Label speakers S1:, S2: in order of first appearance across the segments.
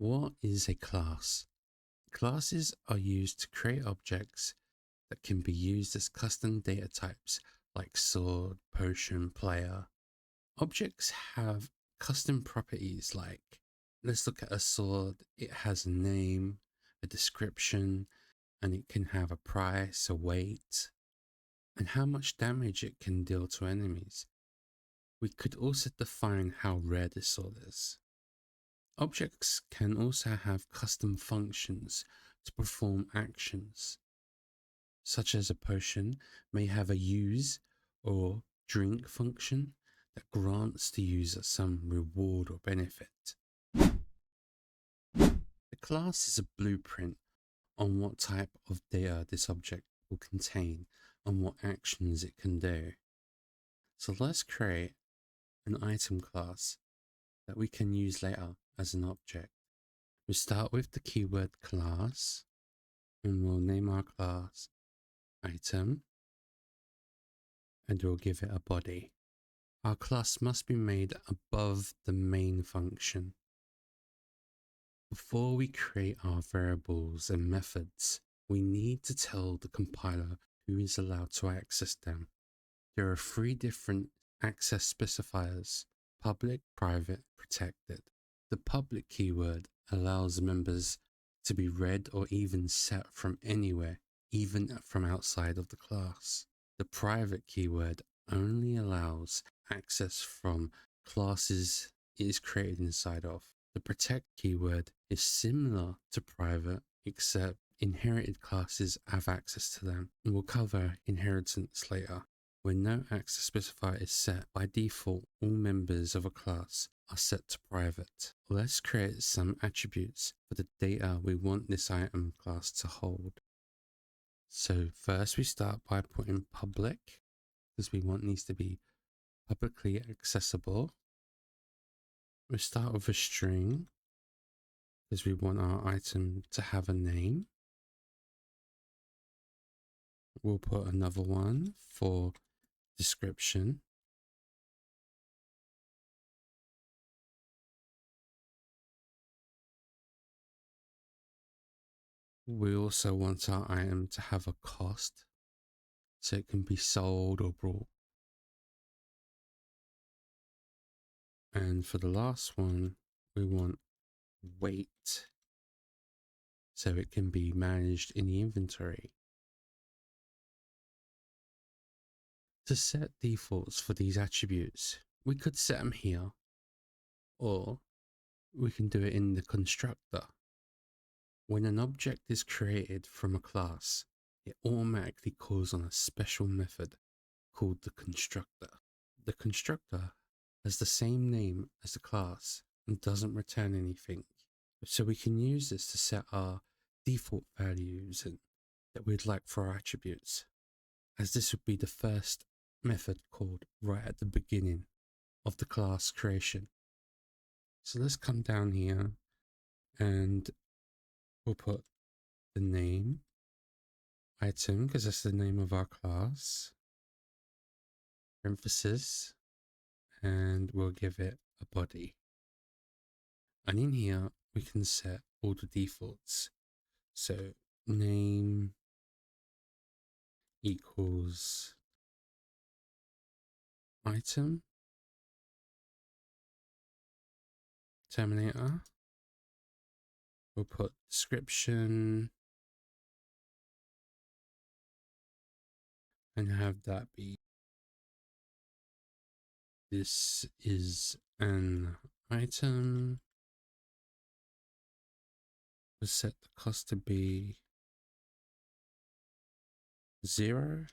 S1: What is a class? Classes are used to create objects that can be used as custom data types like sword, potion, player. Objects have custom properties like, let's look at a sword. It has a name, a description, and it can have a price, a weight, and how much damage it can deal to enemies. We could also define how rare this sword is. Objects can also have custom functions to perform actions, such as a potion may have a use or drink function that grants the user some reward or benefit. The class is a blueprint on what type of data this object will contain and what actions it can do. So let's create an item class that we can use later as an object. We start with the keyword class and we'll name our class item and we'll give it a body. Our class must be made above the main function. Before we create our variables and methods, we need to tell the compiler who is allowed to access them. There are 3 different access specifiers: public, private, protected. The public keyword allows members to be read or even set from anywhere, even from outside of the class. The private keyword only allows access from classes it is created inside of. The protect keyword is similar to private, except inherited classes have access to them, and we'll cover inheritance later. When no access specifier is set, by default, all members of a class are set to private. Let's create some attributes for the data we want this item class to hold. So first we start by putting public, because we want these to be publicly accessible. We start with a string, because we want our item to have a name. We'll put another one for description. We also want our item to have a cost, so it can be sold or bought. And for the last one, we want weight, so it can be managed in the inventory. To set defaults for these attributes, we could set them here, or we can do it in the constructor. When an object is created from a class, it automatically calls on a special method called the constructor. The constructor has the same name as the class and doesn't return anything. So we can use this to set our default values that we'd like for our attributes, as this would be the first method called right at the beginning of the class creation. So let's come down here and we'll put the name item, because that's the name of our class, parenthesis, and we'll give it a body. And in here we can set all the defaults. So name equals item, terminator. We'll put description and have that be, this is an item. We'll set the cost to be 0.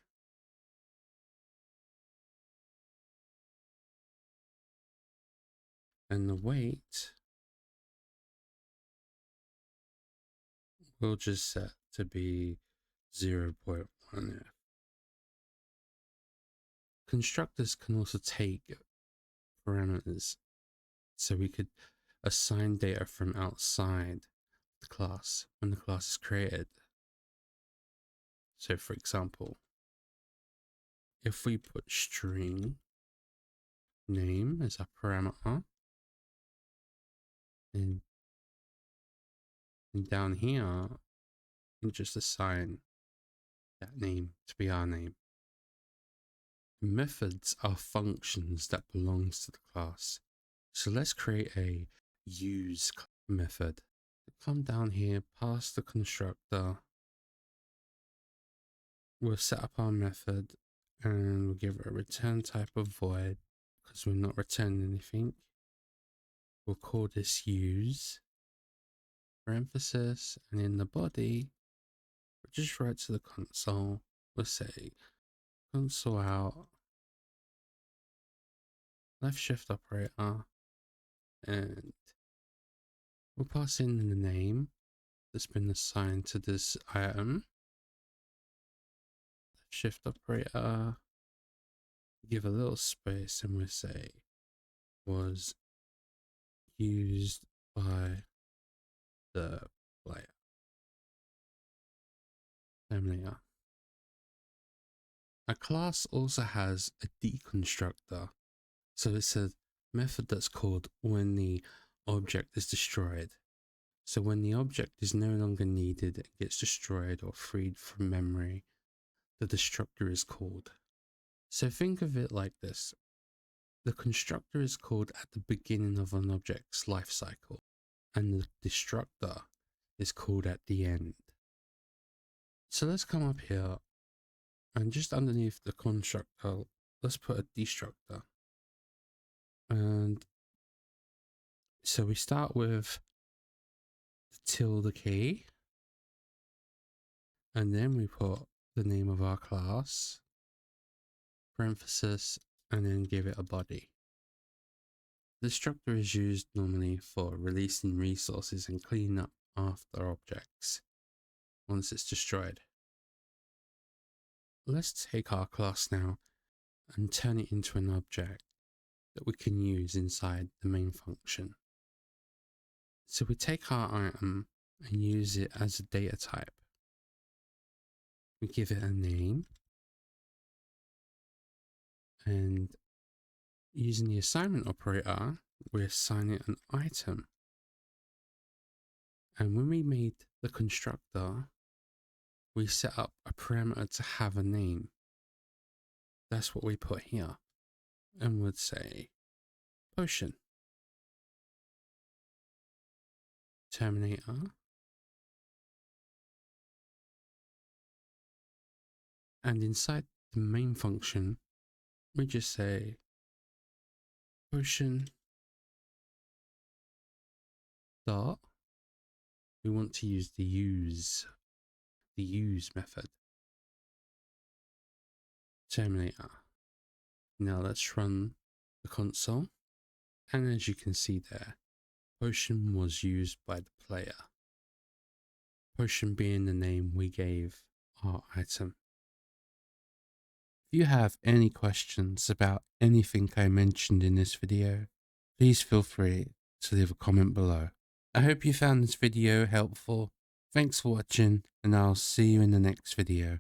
S1: And the weight we'll just set to be 0.1. Constructors can also take parameters, so we could assign data from outside the class when the class is created. So for example, if we put string name as a parameter, and And down here, you can just assign that name to be our name. Methods are functions that belongs to the class. So let's create a use method. Come down here, past the constructor. We'll set up our method and we'll give it a return type of void because we're not returning anything. We'll call this use, parenthesis, and in the body, we'll just write to the console. We'll say console out, left shift operator, and we'll pass in the name that's been assigned to this item. Left shift operator, give a little space, and we'll say was used by the player. Terminator. A class also has a deconstructor. So it's a method that's called when the object is destroyed. So when the object is no longer needed, it gets destroyed or freed from memory, the destructor is called. So think of it like this. The constructor is called at the beginning of an object's life cycle, and the destructor is called at the end. So let's come up here, and just underneath the constructor, let's put a destructor. And so we start with the tilde key, and then we put the name of our class, parenthesis, and then give it a body. The destructor is used normally for releasing resources and cleaning up after objects once it's destroyed. Let's take our class now and turn it into an object that we can use inside the main function. So we take our item and use it as a data type. We give it a name, and using the assignment operator, we assign it an item. And when we made the constructor, we set up a parameter to have a name. That's what we put here, and would say potion. Terminator. And inside the main function, we just say potion dot. We want to use the use method. Terminator. Now let's run the console, and as you can see there, potion was used by the player. Potion being the name we gave our item. If you have any questions about anything I mentioned in this video, please feel free to leave a comment below. I hope you found this video helpful. Thanks for watching, and I'll see you in the next video.